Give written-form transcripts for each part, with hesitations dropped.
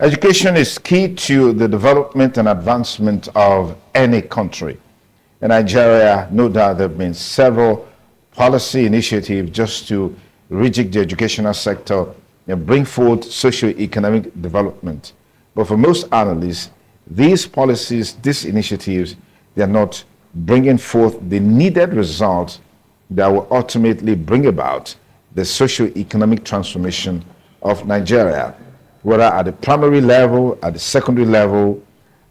Education is key to the development and advancement of any country. In Nigeria, no doubt there have been several policy initiatives just to rejig the educational sector and bring forth socio-economic development. But for most analysts, these policies, these initiatives, they are not bringing forth the needed results that will ultimately bring about the socio-economic transformation of Nigeria, whether at the primary level, at the secondary level,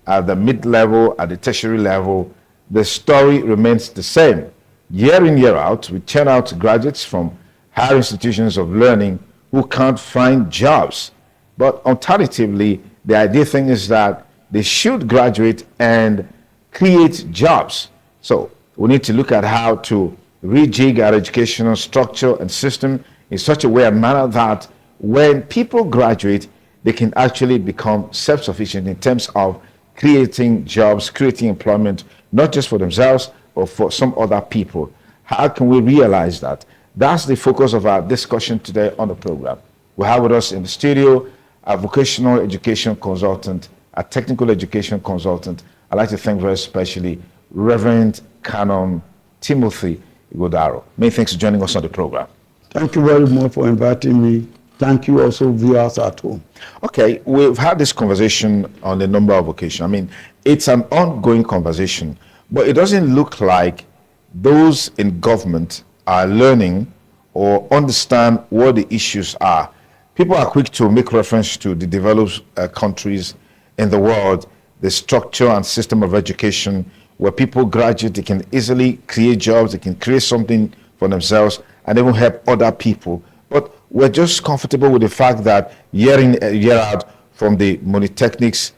at the mid-level, at the tertiary level. The story remains the same. Year in, year out, we turn out graduates from higher institutions of learning who can't find jobs. But alternatively, the idea thing is that they should graduate and create jobs. So we need to look at how to rejig our educational structure and system in such a way and manner that when people graduate, they can actually become self-sufficient in terms of creating jobs, creating employment, not just for themselves, but for some other people. How can we realize that? That's the focus of our discussion today on the program. We have with us in the studio a vocational education consultant, a technical education consultant. I'd like to thank very especially Reverend Canon Timothy Godaro. Many thanks for joining us on the program. Thank you very much for inviting me. Thank you also, viewers at home. Okay, we've had this conversation on the number of occasions. I mean, it's an ongoing conversation, but it doesn't look like those in government are learning or understand what the issues are. People are quick to make reference to the developed countries in the world, the structure and system of education where people graduate, they can easily create jobs, they can create something for themselves and even help other people. But we're just comfortable with the fact that year in, year out, from the polytechnics,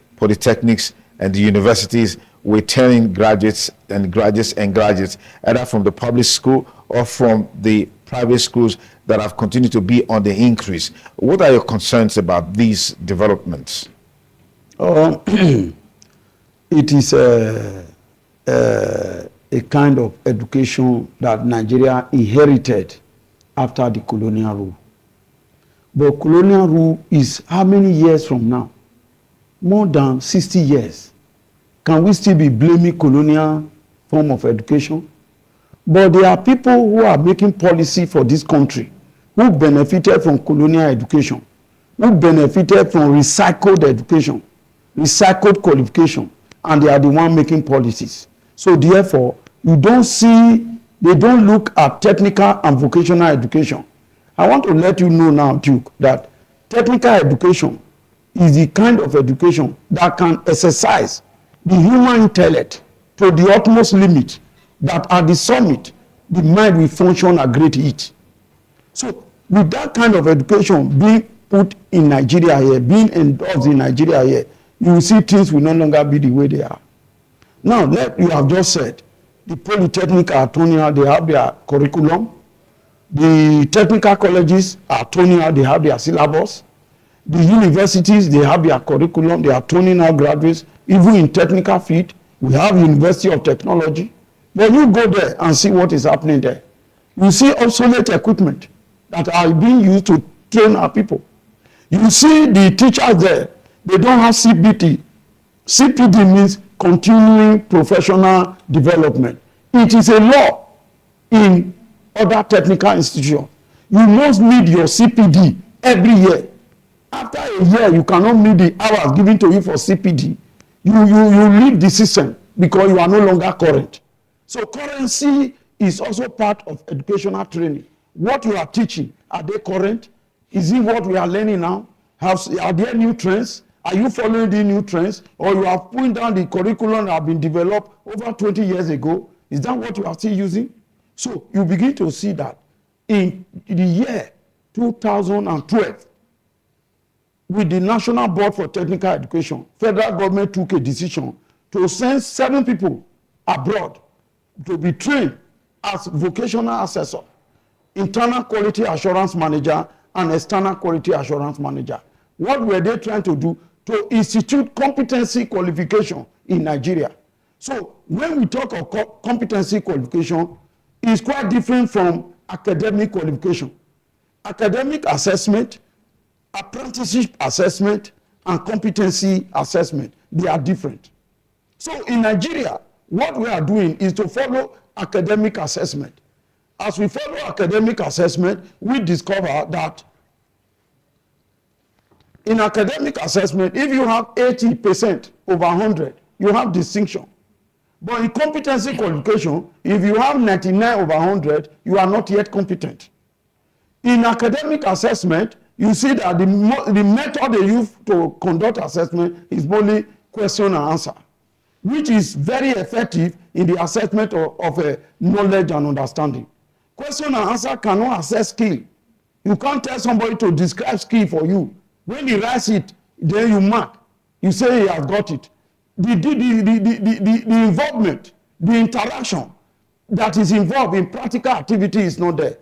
and the universities, we're turning graduates, either from the public school or from the private schools that have continued to be on the increase. What are your concerns about these developments? It is a kind of education that Nigeria inherited after the colonial rule. But colonial rule is how many years from now? More than 60 years. Can we still be blaming colonial form of education? But there are people who are making policy for this country who benefited from colonial education, who benefited from recycled education, recycled qualification, and they are the one making policies. So therefore, you don't see, they don't look at technical and vocational education. I want to let you know now, Duke, that technical education is the kind of education that can exercise the human intellect to the utmost limit, that at the summit, the mind will function at great heat. So with that kind of education being put in Nigeria here, being endorsed in Nigeria here, you will see things will no longer be the way they are. Now, you have just said, the polytechnic are turning out, they have their curriculum. The technical colleges are turning out, they have their syllabus. The universities, they have their curriculum, they are turning out graduates. Even in technical field, we have University of Technology. But you go there and see what is happening there. You see obsolete equipment that are being used to train our people. You see the teachers there, they don't have CPD. CPD means continuing professional development. It is a law in other technical institutions. You must meet your CPD every year. After a year, you cannot meet the hours given to you for CPD. You leave the system because you are no longer current. So currency is also part of educational training. What you are teaching, are they current? Is it what we are learning now? Are there new trends? Are you following the new trends? Or you are putting down the curriculum that have been developed over 20 years ago? Is that what you are still using? So you begin to see that in the year 2012, with the National Board for Technical Education, federal government took a decision to send 7 people abroad to be trained as vocational assessor, internal quality assurance manager, and external quality assurance manager. What were they trying to do? To institute competency qualification in Nigeria. So when we talk of competency qualification, it's quite different from academic qualification. Academic assessment, apprenticeship assessment, and competency assessment, they are different. So in Nigeria, what we are doing is to follow academic assessment. As we follow academic assessment, we discover that in academic assessment, if you have 80% over 100, you have distinction. But in competency qualification, if you have 99 over 100, you are not yet competent. In academic assessment, you see that the method they use to conduct assessment is only question and answer, which is very effective in the assessment of knowledge and understanding. Question and answer cannot assess skill. You can't tell somebody to describe skill for you. When he writes it, then you mark. You say he has got it. The involvement, the interaction that is involved in practical activity is not there.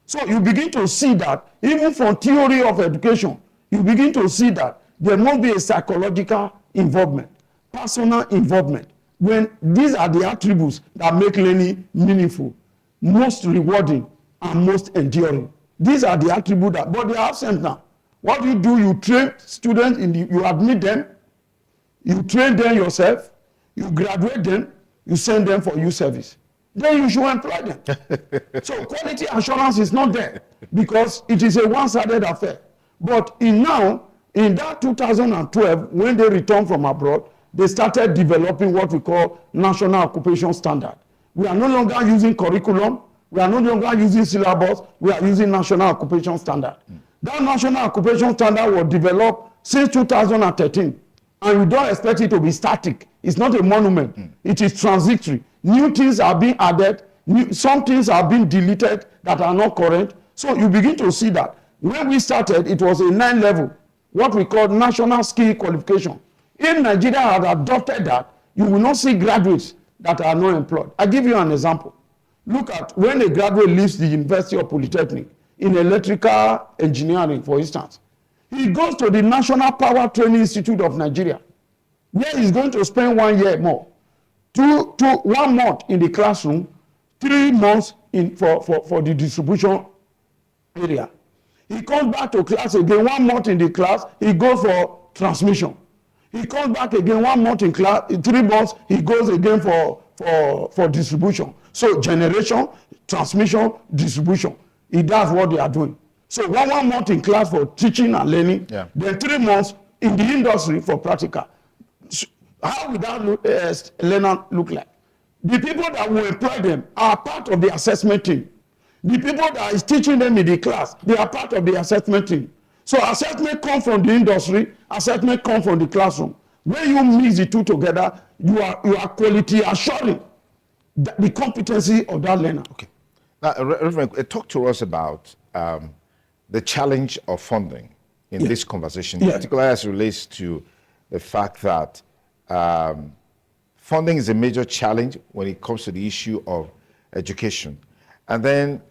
So you begin to see that even from theory of education, you begin to see that there must be a psychological involvement, personal involvement, when these are the attributes that make learning meaningful, most rewarding, and most enduring. These are the attributes that, but they are absent now. What do? You train students, you admit them, you train them yourself, you graduate them, you send them for youth service. Then you should employ them. So quality assurance is not there because it is a one-sided affair. But in that 2012, when they returned from abroad, they started developing what we call national occupation standard. We are no longer using curriculum, we are no longer using syllabus, we are using national occupation standard. That national occupation standard was developed since 2013. And we don't expect it to be static. It's not a monument. It is transitory. New things are being added. Some things are being deleted that are not current. So you begin to see that. When we started, it was a 9-level, what we call national skill qualification. If Nigeria had adopted that, you will not see graduates that are not employed. I'll give you an example. Look at when a graduate leaves the University of Polytechnic in electrical engineering, for instance. He goes to the National Power Training Institute of Nigeria, where he's going to spend 1 year more. 1 month in the classroom, 3 months for the distribution area. He comes back to class again, 1 month in the class, he goes for transmission. He comes back again 1 month in class, in 3 months, he goes again for distribution. So generation, transmission, distribution. That's what they are doing. So 1 month in class for teaching and learning, then 3 months in the industry for practical. How would that learner look like? The people that will employ them are part of the assessment team. The people that is teaching them in the class, they are part of the assessment team. So assessment comes from the industry, assessment comes from the classroom. When you mix the two together, you are quality assuring the competency of that learner. Okay. Now, Reverend, talk to us about the challenge of funding in this conversation, particularly as it relates to the fact that funding is a major challenge when it comes to the issue of education. And then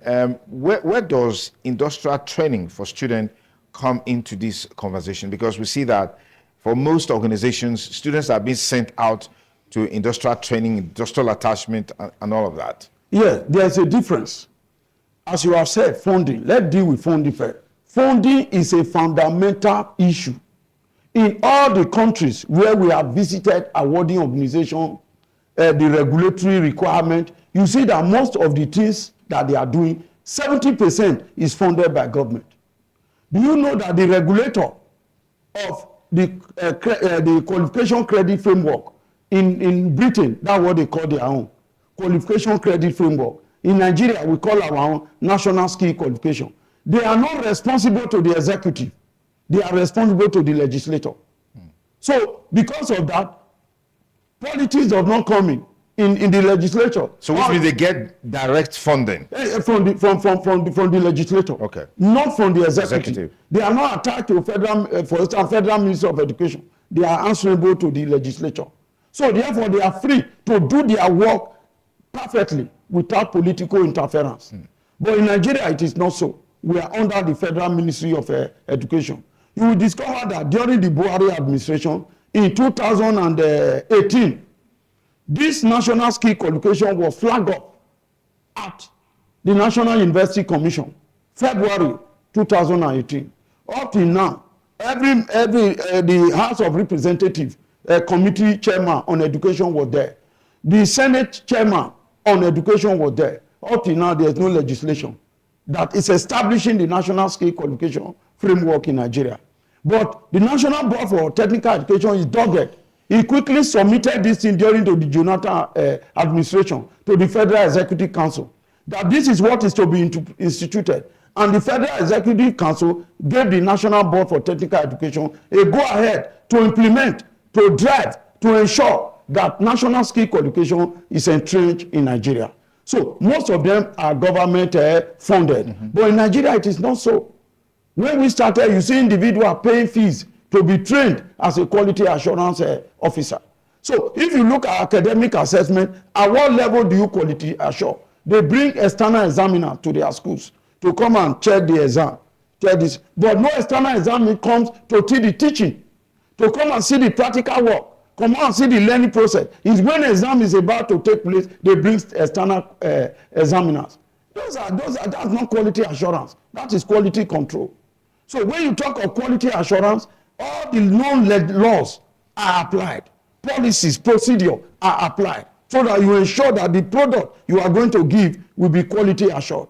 where does industrial training for students come into this conversation? Because we see that for most organizations, students are being sent out to industrial training, industrial attachment, and all of that. Yeah, there's a difference. As you have said, funding. Let's deal with funding first. Funding is a fundamental issue. In all the countries where we have visited awarding organization, the regulatory requirement, you see that most of the things that they are doing, 70% is funded by government. Do you know that the regulator of the qualification credit framework in Britain, that's what they call their own qualification credit framework. In Nigeria, we call our own national skill qualification. They are not responsible to the executive. They are responsible to the legislator. So because of that, politics does not come in the legislature. So which means they get direct funding? From the legislator. Okay. Not from the executive. They are not attached to federal, for instance, Federal Ministry of Education. They are answerable to the legislature. So therefore, they are free to do their work perfectly without political interference. But in Nigeria, it is not so. We are under the Federal Ministry of Education. You will discover that during the Buhari administration, in 2018, this national skill qualification was flagged up at the National University Commission, February 2018. Up till now, the House of Representatives committee chairman on education was there. The Senate chairman on education was there. Up till now, there is no legislation that is establishing the national skill qualification framework in Nigeria. But the National Board for Technical Education is dogged. He quickly submitted this thing during the Jonathan administration to the Federal Executive Council, that this is what is to be instituted. And the Federal Executive Council gave the National Board for Technical Education a go-ahead to implement, to drive, to ensure that national skill qualification is entrenched in Nigeria. So most of them are government funded. But in Nigeria, it is not so. When we started, you see individuals paying fees to be trained as a quality assurance officer. So if you look at academic assessment, at what level do you quality assure? They bring external examiners to their schools to come and check the exam, check this. But no external examiner comes to teach the teaching, to come and see the practical work, come and see the learning process. It's when exam is about to take place, they bring external examiners. That's not quality assurance. That is quality control. So when you talk of quality assurance, all the known laws are applied. Policies, procedure are applied so that you ensure that the product you are going to give will be quality assured.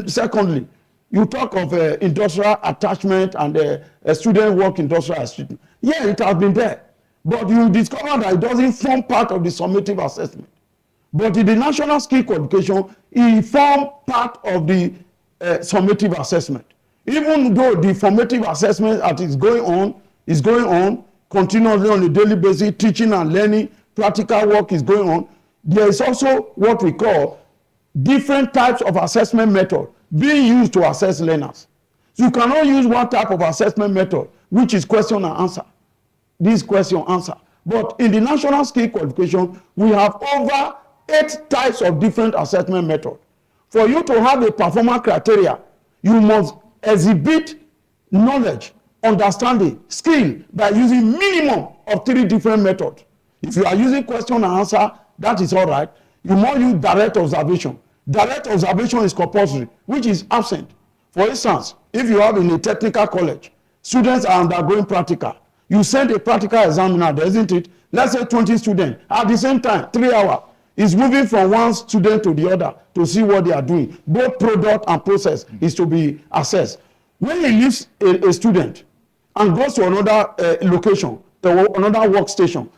Secondly, you talk of industrial attachment and student work industrial attachment. Yeah, it has been there. But you discover that it doesn't form part of the summative assessment. But in the national skill qualification, it forms part of the summative assessment. Even though the formative assessment that is going on continuously on a daily basis, teaching and learning, practical work is going on, there is also what we call different types of assessment method being used to assess learners. So you cannot use one type of assessment method, which is question and answer. This question answer. But in the national skill qualification, we have over 8 types of different assessment methods. For you to have a performance criteria, you must exhibit knowledge, understanding, skill by using minimum of 3 different methods. If you are using question and answer, that is all right. You must use direct observation. Direct observation is compulsory, which is absent. For instance, if you have in a technical college, students are undergoing practical. You send a practical examiner, isn't it? Let's say 20 students. At the same time, 3 hours. Is moving from one student to the other to see what they are doing. Both product and process is to be assessed. When he leaves a student and goes to another location, to another workstation,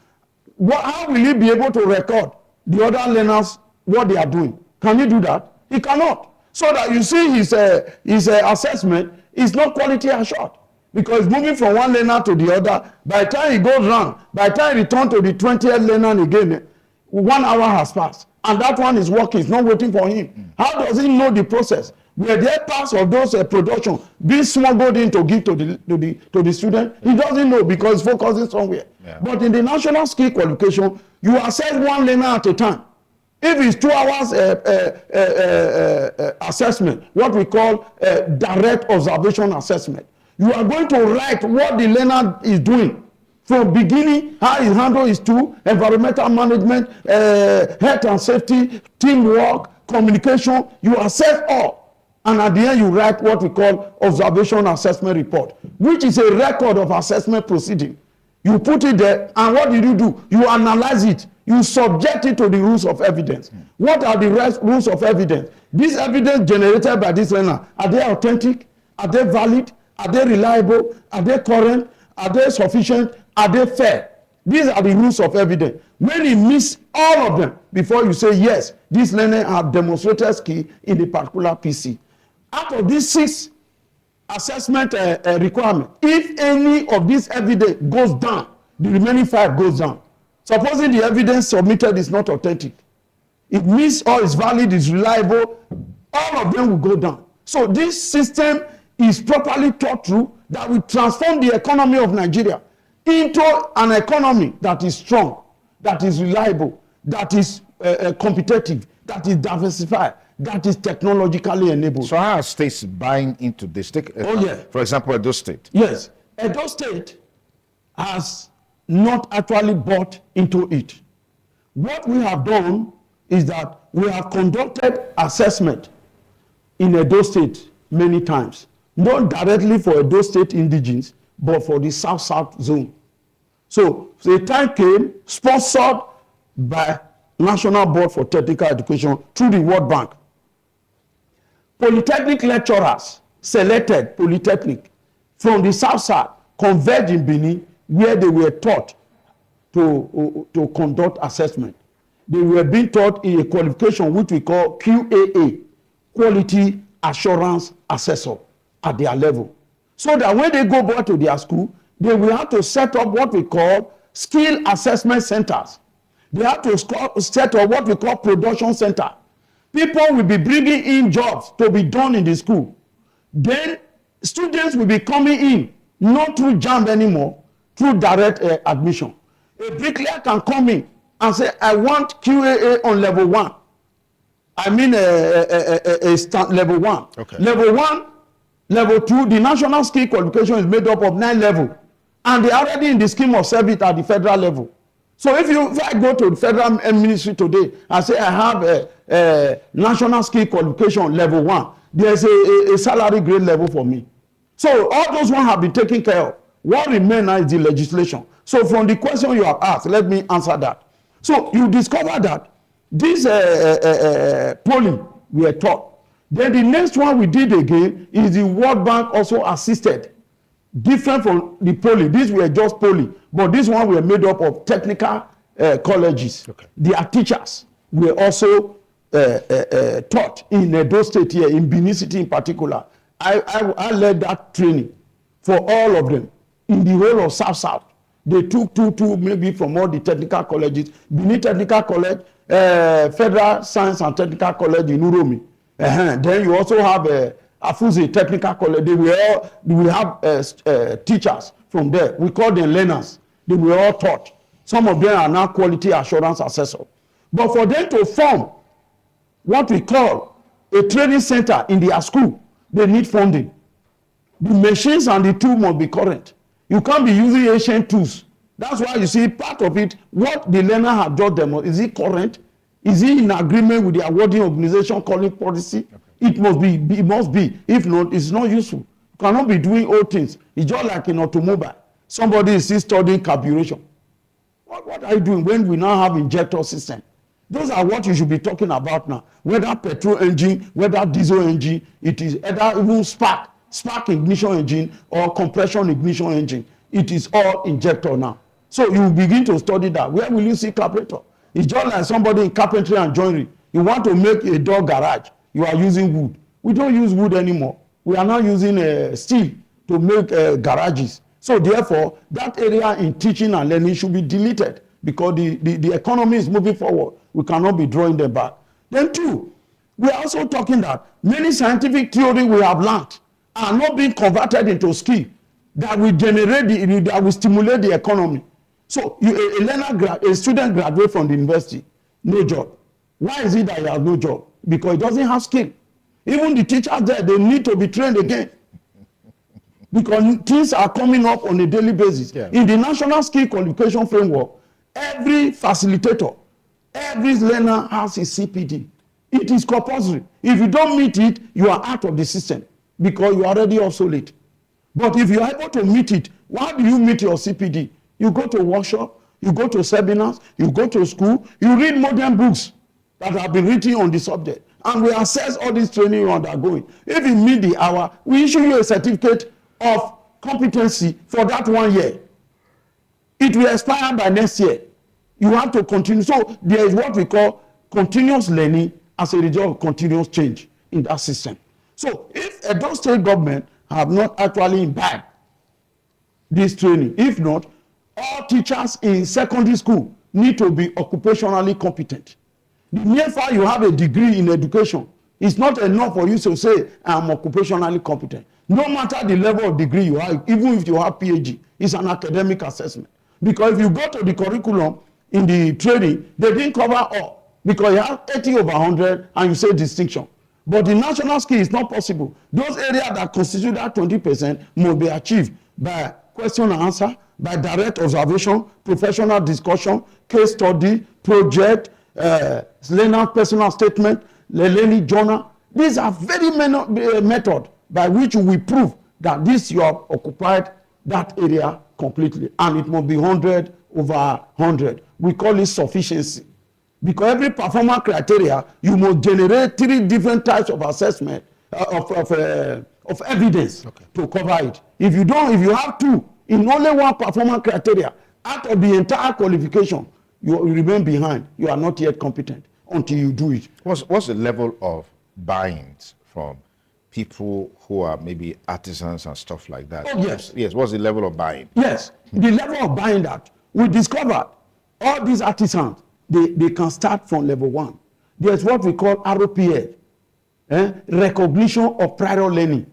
how will he be able to record the other learners what they are doing? Can he do that? He cannot. So that you see his assessment is not quality assured. Because moving from one learner to the other, by the time he goes round, by the time he returns to the 20th learner again, 1 hour has passed, and that one is working, it's not waiting for him. How does he know the process? Were there parts of those production being smuggled in to give to the student? He doesn't know because he's focusing somewhere. Yeah. But in the national skill qualification, you assess one learner at a time. If it's 2 hours assessment, what we call direct observation assessment, you are going to write what the learner is doing. From beginning, how he handles his tool, environmental management, health and safety, teamwork, communication, you assess all. And at the end, you write what we call observation assessment report, which is a record of assessment proceeding. You put it there, and what did you do? You analyze it. You subject it to the rules of evidence. What are the rules of evidence? This evidence generated by this learner, are they authentic? Are they valid? Are they reliable? Are they current? Are they sufficient? Are they fair? These are the rules of evidence. When you miss all of them before you say, yes, this learner have demonstrated skill in a particular PC. Out of these 6 assessment requirements, if any of this evidence goes down, the remaining 5 goes down. Supposing the evidence submitted is not authentic, it means or is valid, is reliable, all of them will go down. So this system is properly thought through that will transform the economy of Nigeria into an economy that is strong, that is reliable, that is competitive, that is diversified, that is technologically enabled. So how are states buying into this? For example, Edo State. Yes. Edo State has not actually bought into it. What we have done is that we have conducted assessment in Edo State many times. Not directly for Edo State indigenes, but for the South-South zone. So the time came, sponsored by National Board for Technical Education through the World Bank. Polytechnic lecturers selected Polytechnic from the South-South converged in Benin, where they were taught to conduct assessment. They were being taught in a qualification which we call QAA, Quality Assurance Assessor, at their level. So that when they go back to their school, they will have to set up what we call skill assessment centers. They have to set up what we call production center. People will be bringing in jobs to be done in the school. Then students will be coming in, not through JAMB anymore, through direct admission. A bricklayer can come in and say, I want QAA on level 1. I mean level 1. Okay. Level 1, level 2, the national skill qualification is made up of 9 levels. And they are already in the scheme of service at the federal level. So if I go to the federal ministry today and say I have a national skill qualification level 1, there's a salary grade level for me. So all those ones have been taken care of. What remains now is the legislation. So from the question you have asked, let me answer that. So you discover that this poly we are taught. Then the next one we did again is the World Bank also assisted. Different from the poly. These were just poly, but this one were made up of technical colleges. Okay. Their teachers were also taught in Edo State here, in Benin City in particular. I led that training for all of them in the whole of South-South. They took two maybe from all the technical colleges. Benin Technical College, Federal Science and Technical College in Uromi. Then you also have Afuze Technical College. We have teachers from there. We call them learners. They were all taught. Some of them are now quality assurance assessors. But for them to form what we call a training center in their school, they need funding. The machines and the tools must be current. You can't be using ancient tools. That's why you see part of it, what the learner have taught them, is it current? Is it in agreement with the awarding organization calling policy? Okay. It must be. If not, it's not useful. You cannot be doing old things. It's just like in automobile. Somebody is still studying carburation. What are you doing when we now have injector system? Those are what you should be talking about now. Whether petrol engine, whether diesel engine, it is either even spark ignition engine or compression ignition engine. It is all injector now. So you begin to study that. Where will you see carburetor? It's just like somebody in carpentry and joinery. You want to make a door garage. You are using wood. We don't use wood anymore. We are now using steel to make garages. So therefore, that area in teaching and learning should be deleted because the economy is moving forward. We cannot be drawing them back. Then two, we are also talking that many scientific theories we have learned are not being converted into skill that will generate, that will stimulate the economy. So a student graduates from the university, no job. Why is it that he has no job? Because he doesn't have skill. Even the teachers there, they need to be trained again. Because things are coming up on a daily basis. Yeah. In the National Skill Qualification Framework, every facilitator, every learner has a CPD. It is compulsory. If you don't meet it, you are out of the system because you are already obsolete. But if you are able to meet it, how do you meet your CPD? You go to workshop, you go to seminars, you go to school, you read modern books that have been written on the subject. And we assess all this training you are undergoing. If you meet the hour, we issue you a certificate of competency for that 1 year. It will expire by next year. You have to continue. So there is what we call continuous learning as a result of continuous change in that system. So if Edo State government have not actually imbibed this training, if not, all teachers in secondary school need to be occupationally competent. The mere fact you have a degree in education is not enough for you to say, I'm occupationally competent. No matter the level of degree you have, even if you have PhD, it's an academic assessment. Because if you go to the curriculum in the training, they didn't cover all. Because you have 80/100 and you say distinction. But the national skill is not possible. Those areas that constitute that 20% must be achieved by question and answer, by direct observation, professional discussion, case study, project, learner personal statement, learning journal. These are very many methods by which we prove that this you have occupied that area completely, and it must be 100 over 100. We call it sufficiency. Because every performance criteria, you must generate 3 different types of assessment, of evidence to cover it. If you have 2 in only one performance criteria, out of the entire qualification, you remain behind. You are not yet competent until you do it. What's the level of buy-ins from people who are maybe artisans and stuff like that? Oh, yes. Yes, what's the level of buy-in? Yes, the level of buying that we discovered, all these artisans, they can start from level 1. There's what we call ROPL, recognition of prior learning.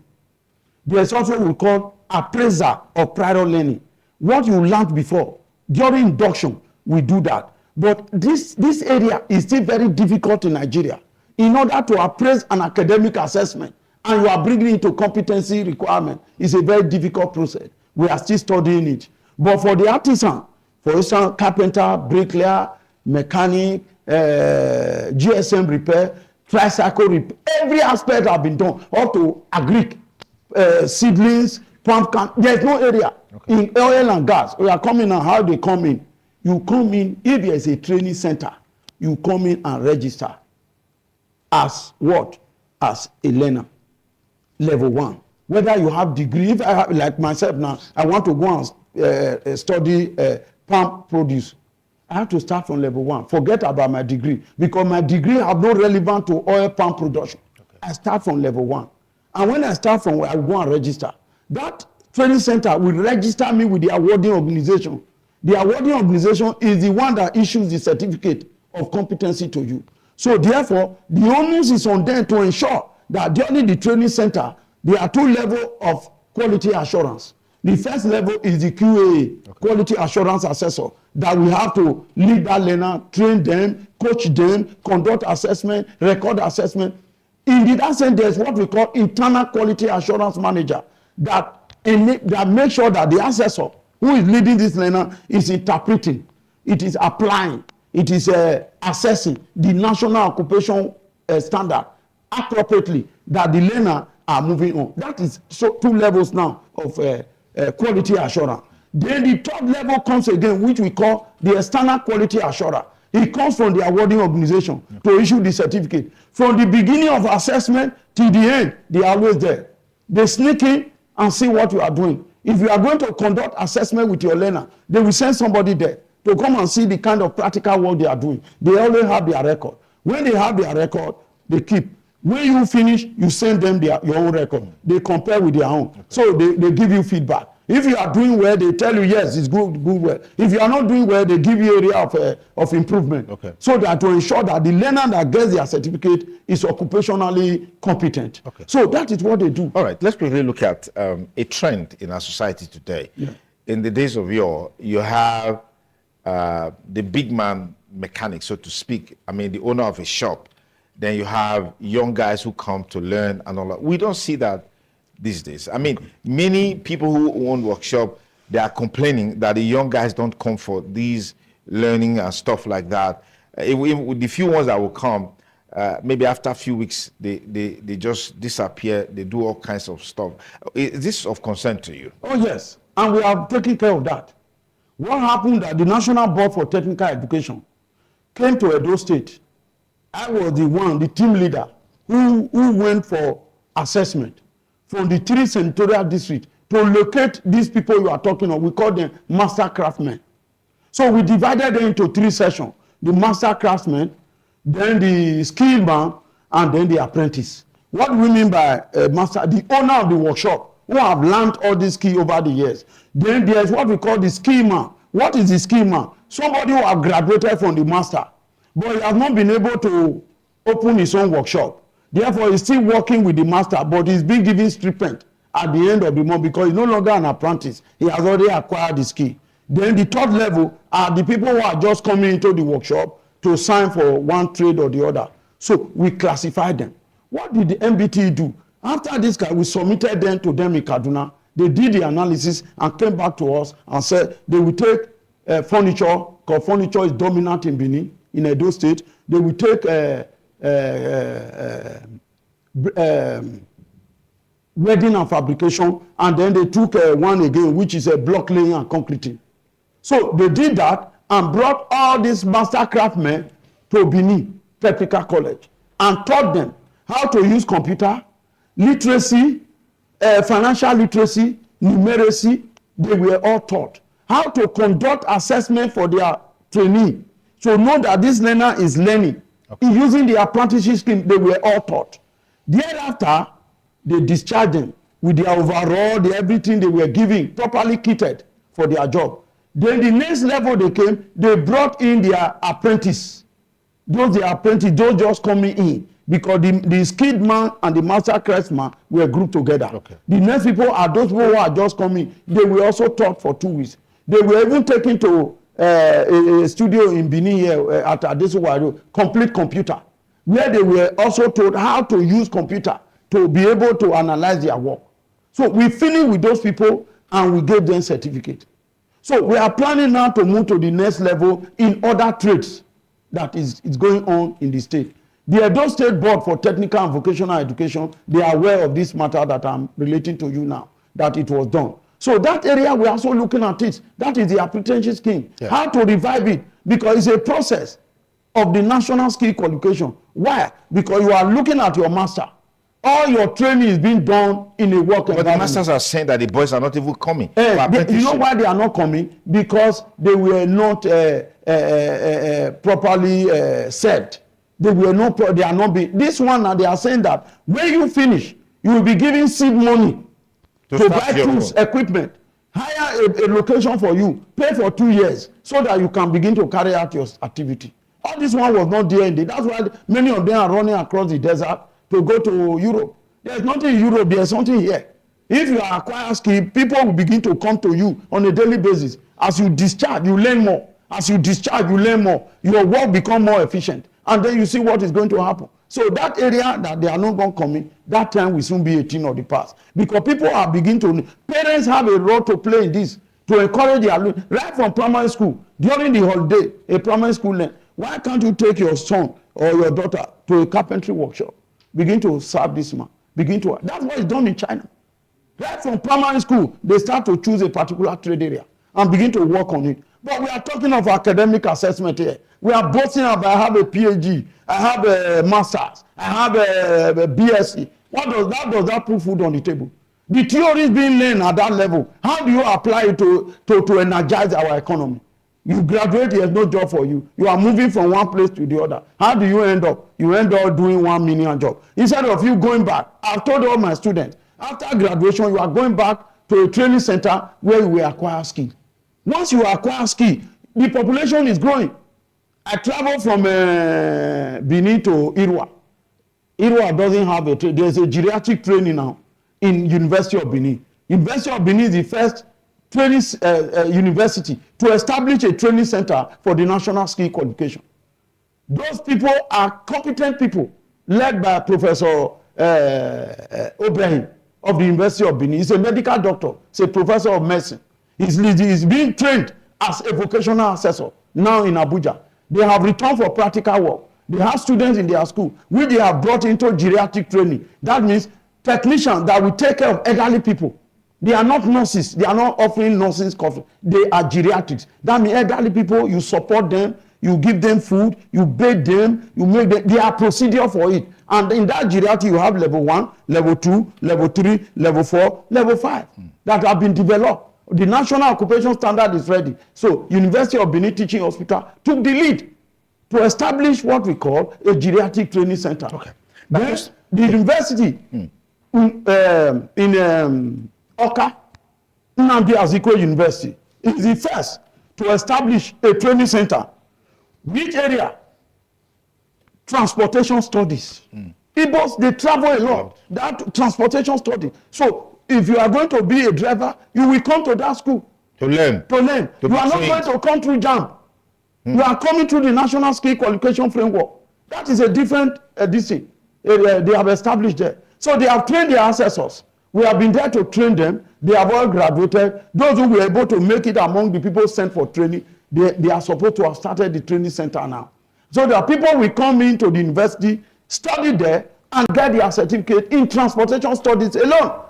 There's also what we call appraiser of prior learning. What you learned before, during induction, we do that. But this area is still very difficult in Nigeria. In order to appraise an academic assessment, and you are bringing it to competency requirement, it's a very difficult process. We are still studying it. But for the artisan, for instance, carpenter, bricklayer, mechanic, GSM repair, tricycle repair, every aspect have been done, up to agric, seedlings, pump can. There's no area. In oil and gas, we are coming and how they come in. You come in, if there is a training center, you come in and register as what? As a learner, level 1. Whether you have degree, if I have, like myself now, I want to go and study palm produce, I have to start from level 1. Forget about my degree, because my degree have no relevance to oil palm production. I start from level 1. And when I start from where I go and register, that training center will register me with the awarding organization. The awarding organization is the one that issues the certificate of competency to you. So therefore, the onus is on them to ensure that during the training center, there are 2 levels of quality assurance. The first level is the QA, quality assurance assessor, that we have to lead that learner, train them, coach them, conduct assessment, record assessment. In that sense, there's what we call internal quality assurance manager that makes sure that the assessor who is leading this learner is interpreting, it is applying, it is assessing the national occupation standard appropriately, that the learner are moving on. That is 2 levels now of quality assurance. Then the 3rd level comes again, which we call the external quality assurer. It comes from the awarding organization to issue the certificate. From the beginning of assessment till the end, they are always there. They sneak in and see what you are doing. If you are going to conduct assessment with your learner, they will send somebody there to come and see the kind of practical work they are doing. They always have their record. When they have their record, they keep. When you finish, you send them your own record. They compare with their own. So they give you feedback. If you are doing well, they tell you, yes, it's good, well. If you are not doing well, they give you area of improvement. So that to ensure that the learner that gets their certificate is occupationally competent. So that is what they do. All right, let's quickly look at a trend in our society today. In the days of yore, you have the big man mechanic, so to speak. I mean, the owner of a shop. Then you have young guys who come to learn and all that. We don't see that these days. I mean, many people who own workshop, they are complaining that the young guys don't come for these learning and stuff like that. The few ones that will come, maybe after a few weeks, they just disappear. They do all kinds of stuff. Is this of concern to you? Oh, yes. And we are taking care of that. What happened that the National Board for Technical Education came to Edo State. I was the team leader, who went for assessment from the 3 senatorial districts to locate these people you are talking of. We call them master craftsmen. So we divided them into 3 sessions. The master craftsman, then the skilled man, and then the apprentice. What do we mean by master? The owner of the workshop, who have learned all these skills over the years. Then there's what we call the skill man. What is the skill man? Somebody who have graduated from the master, but he has not been able to open his own workshop. Therefore, he's still working with the master, but he's being given stipend at the end of the month because he's no longer an apprentice. He has already acquired the skill. Then the 3rd level are the people who are just coming into the workshop to sign for one trade or the other. So we classify them. What did the MBT do? After this guy, we submitted them to them in Kaduna. They did the analysis and came back to us and said they will take furniture, because furniture is dominant in Benin, in Edo State. They will take welding and fabrication, and then they took one again, which is a block laying and concreting. So they did that and brought all these master craftsmen to Benin Technical College and taught them how to use computer, literacy, financial literacy, numeracy. They were all taught how to conduct assessment for their trainee, to know that this learner is learning. Okay. Using the apprenticeship scheme, they were all taught. Thereafter, they discharged them with their overall, everything they were giving, properly kitted for their job. Then the next level they came, they brought in their apprentice. Those just coming in, because the skilled man and the master craftsman were grouped together. Okay. The next people are those people who are just coming. They were also taught for 2 weeks. They were even taken to a studio in Benin here at Adesuwado, complete computer, where they were also taught how to use computer to be able to analyze their work. So we finished with those people and we gave them certificate. So we are planning now to move to the next level in other trades that is going on in the state. The Edo State Board for Technical and Vocational Education, they are aware of this matter that I'm relating to you now, that it was done. So that area, we're also looking at it. That is the apprenticeship scheme. Yeah. How to revive it, because it's a process of the national skill qualification. Why? Because you are looking at your master. All your training is being done in a work environment. But the masters are saying that the boys are not even coming. You know why they are not coming? Because they were not properly set. They are not being. This one now, they are saying that when you finish, you will be giving seed money to buy tools, equipment, hire a location for you, pay for 2 years, so that you can begin to carry out your activity. All this one was not there indeed. That's why many of them are running across the desert to go to Europe. There's nothing in Europe, there's something here. If you acquire skill, people will begin to come to you on a daily basis. As you discharge, you learn more. As you discharge, you learn more. Your work becomes more efficient. And then you see what is going to happen. So that area that they are not going to come in, that time will soon be a thing of the past. Because people are beginning to, parents have a role to play in this, to encourage their, right from primary school, during the holiday, a primary school learn. Why can't you take your son or your daughter to a carpentry workshop? Begin to serve this man. That's what is done in China. Right from primary school, they start to choose a particular trade area and begin to work on it. But we are talking of academic assessment here. We are boasting about, I have a PhD, I have a master's, I have a BSc. Does that put food on the table? The theory is being learned at that level. How do you apply it to energize our economy? You graduate, there's no job for you. You are moving from one place to the other. How do you end up? You end up doing 1 million job. Instead of you going back, I've told all my students, after graduation, you are going back to a training center where you will acquire skill. Once you acquire skill, the population is growing. I travel from Benin to Irwa. Irwa doesn't have a training. There's a geriatric training now in University of Benin. University of Benin is the first training university to establish a training center for the national skill qualification. Those people are competent people, led by Professor Obrahim of the University of Benin. He's a medical doctor. He's a professor of medicine. He's being trained as a vocational assessor now in Abuja. They have returned for practical work. They have students in their school, which they have brought into geriatric training. That means technicians that will take care of elderly people. They are not nurses. They are not offering nursing courses. They are geriatrics. That means elderly people, you support them, you give them food, you bathe them, you make them. There are procedures for it. And in that geriatric, you have level 1, level 2, level 3, level 4, level 5 that have been developed. The national occupation standard is ready. So University of Benin Teaching Hospital took the lead to establish what we call a geriatric training center. Okay. Then the university in Oka, Nnamdi Azikiwe University, is the first to establish a training center. Which area? Transportation studies. Igbos, they travel a lot. That transportation study. So if you are going to be a driver, you will come to that school to learn. You are not going to come through JAMB. You are coming through the National Skill Qualification Framework. That is a different thing. They have established there. So they have trained their assessors. We have been there to train them. They have all graduated. Those who were able to make it among the people sent for training, they are supposed to have started the training center now. So the people will come into the university, study there, and get their certificate in transportation studies alone.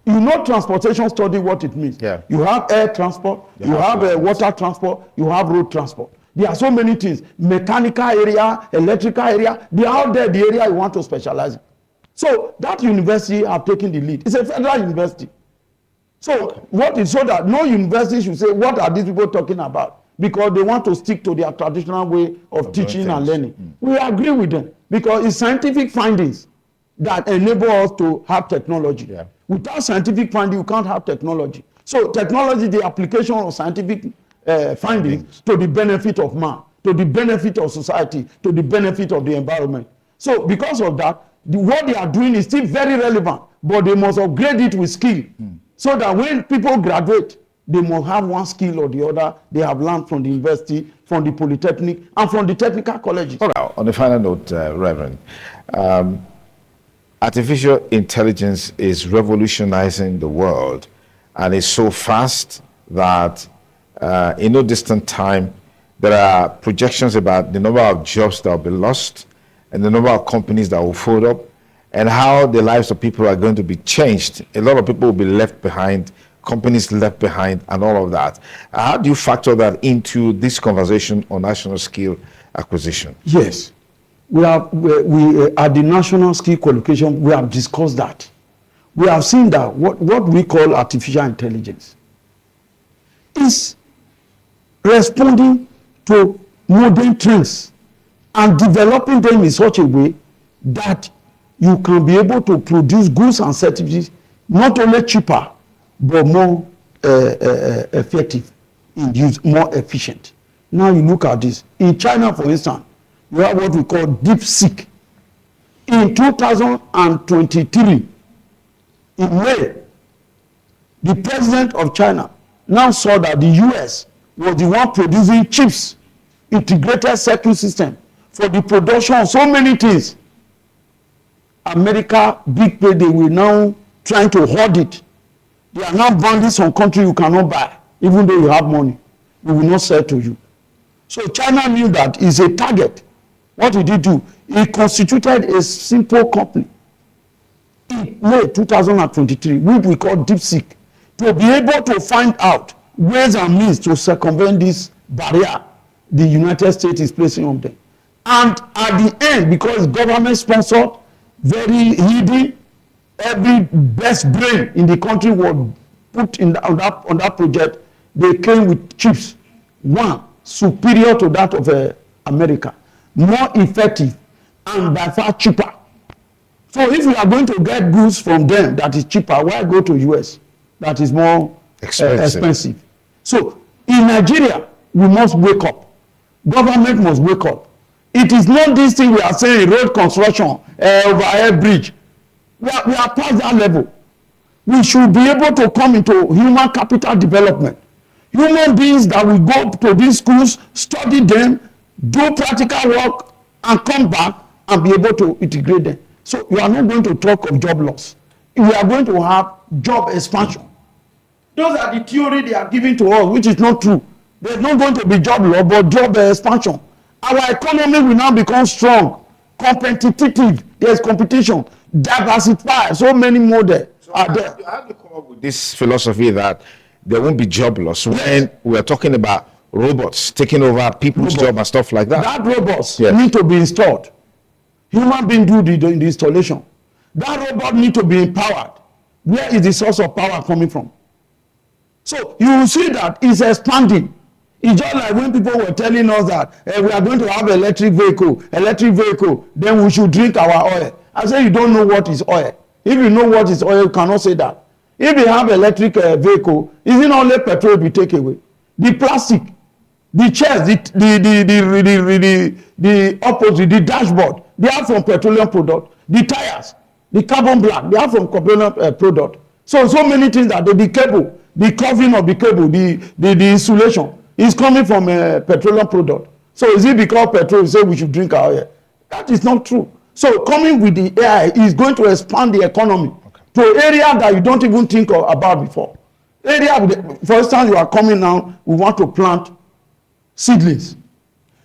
You know transportation study what it means. Yeah. You have air transport, you have water transport, you have road transport. There are so many things. Mechanical area, electrical area, they are out there, the area you want to specialize in. So that university have taken the lead. It's a federal university. So what is so that no university should say, what are these people talking about? Because they want to stick to their traditional way of teaching and learning. We agree with them because it's scientific findings that enable us to have technology. Yeah. Without scientific finding, you can't have technology. So technology, the application of scientific findings to the benefit of man, to the benefit of society, to the benefit of the environment. So because of that, what they are doing is still very relevant, but they must upgrade it with skill. So that when people graduate, they must have one skill or the other they have learned from the university, from the polytechnic, and from the technical colleges. All right. On the final note, Reverend, artificial intelligence is revolutionizing the world, and it's so fast that in no distant time, there are projections about the number of jobs that will be lost and the number of companies that will fold up, and how the lives of people are going to be changed. A lot of people will be left behind, companies left behind, and all of that. How do you factor that into this conversation on national skill acquisition? Yes. We at the national skill qualification, we have discussed that. We have seen that what we call artificial intelligence is responding to modern trends and developing them in such a way that you can be able to produce goods and services not only cheaper but more effective in use, more efficient. Now you look at this. In China, for instance, you have what we call DeepSeek. In 2023, in May, the president of China now saw that the US was the one producing chips, integrated circuit system for the production of so many things. America, big pay, they will now trying to hoard it. They are now banning some country you cannot buy, even though you have money. We will not sell to you. So China knew that is a target. What did he do? He constituted a simple company in May 2023, which we call DeepSeek, to be able to find out ways and means to circumvent this barrier the United States is placing on them. And at the end, because government sponsored, very hidden, every best brain in the country was put in on that project. They came with chips, one superior to that of America, more effective, and by far cheaper. So if we are going to get goods from them that is cheaper, why go to US that is more expensive? So in Nigeria, we must wake up. Government must wake up. It is not this thing we are saying, road construction, overhead bridge. We are past that level. We should be able to come into human capital development. Human beings that will go to these schools, study them, do practical work, and come back and be able to integrate them. So you are not going to talk of job loss. We are going to have job expansion. Those are the theory they are giving to us, which is not true. There's not going to be job loss, but job expansion. Our economy will now become strong, competitive. There's competition, diversify. So many models are there. How do you come up with this philosophy that there won't be job loss when we are talking about robots taking over people's job and stuff like that? That robots need to be installed. Human beings do the installation. That robot need to be empowered. Where is the source of power coming from? So you will see that it's expanding. It's just like when people were telling us that we are going to have electric vehicle, then we should drink our oil. I say you don't know what is oil. If you know what is oil, you cannot say that. If you have electric vehicle, isn't only petrol be taken away? The plastic, the chairs, the opposite, the dashboard, they are from petroleum product. The tires, the carbon black, they are from petroleum product. So many things that the cable, the covering of the cable, the insulation is coming from a petroleum product. So is it because petrol say we should drink our oil? That is not true. So coming with the AI is going to expand the economy to an area that you don't even think about before. For instance, you are coming now, we want to plant seedlings.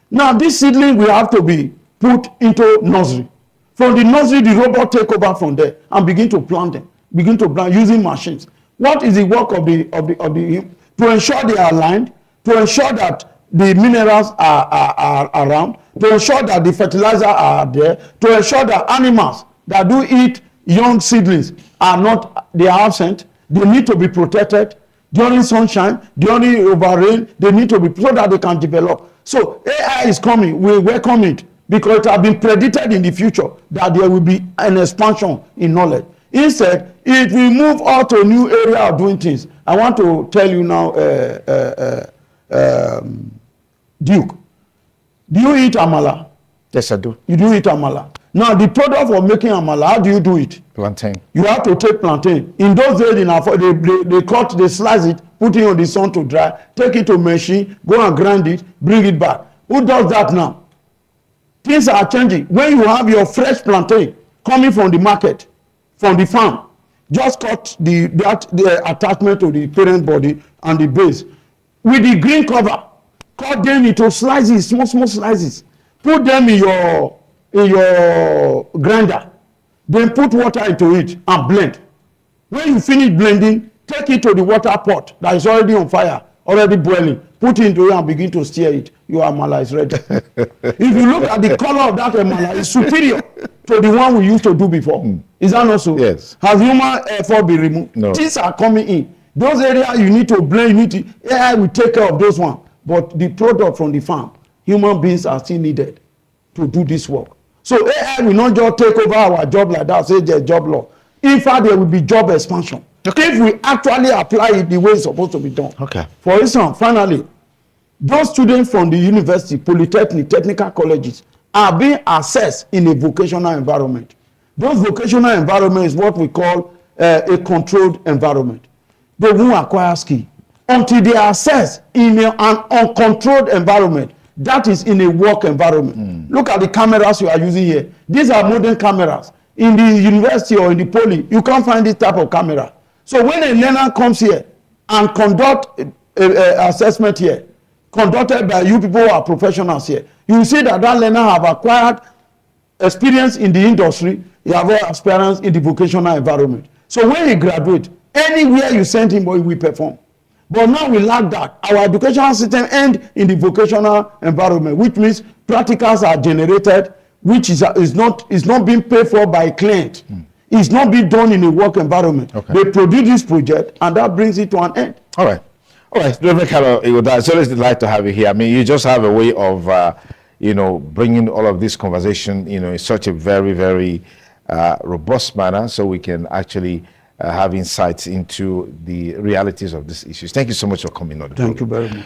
Now this seedling will have to be put into nursery. From the nursery, the robot take over from there and begin to plant them, begin to plant using machines. What is the work of the to ensure they are aligned, to ensure that the minerals are around, to ensure that the fertilizer are there, to ensure that animals that do eat young seedlings they are absent. They need to be protected during sunshine, during overrain. They need to be so that they can develop. So AI is coming. We welcome it because it has been predicted in the future that there will be an expansion in knowledge. Instead, if we move out to a new area of doing things, I want to tell you now, Duke, do you eat amala? Yes, I do. You do eat amala. Now, the product for making amala, how do you do it? Plantain. You have to take plantain. In those days, they slice it, put it on the sun to dry, take it to machine, go and grind it, bring it back. Who does that now? Things are changing. When you have your fresh plantain coming from the market, from the farm, just cut the attachment to the parent body and the base with the green cover. Cut them into slices, small slices. Put them in your grinder. Then put water into it and blend. When you finish blending, take it to the water pot that is already on fire, already boiling. Put it into it and begin to stir it. Your amala is ready. If you look at the color of that amala, it's superior to the one we used to do before. Is that not so? Yes. Has human effort been removed? No. Things are coming in. Those areas you need to blend, AI will take care of those ones. But the product from the farm, human beings are still needed to do this work. So AI will not just take over our job like that, say there's job loss. In fact, there will be job expansion. Okay. If we actually apply it the way it's supposed to be done. Okay. For instance, finally, those students from the university, polytechnic, technical colleges are being assessed in a vocational environment. Those vocational environment is what we call a controlled environment. They won't acquire skill until they are assessed in an uncontrolled environment. That is in a work environment. Look at the cameras you are using here. These are modern cameras. In the university or in the poly, you can't find this type of camera. So when a learner comes here and conduct a assessment here, conducted by you people who are professionals here, you will see that learner have acquired experience in the industry, he have experience in the vocational environment. So when he graduates, anywhere you send him, he will perform. But now we lack that. Our educational system ends in the vocational environment, which means practicals are generated, which is not being paid for by a client. It's not being done in a work environment. Okay. They produce this project, and that brings it to an end. All right. Reverend Carlo, it's always a delight to have you here. I mean, you just have a way of, bringing all of this conversation, in such a very, very robust manner, so we can actually have insights into the realities of these issues. Thank you so much for coming on. Thank you very much.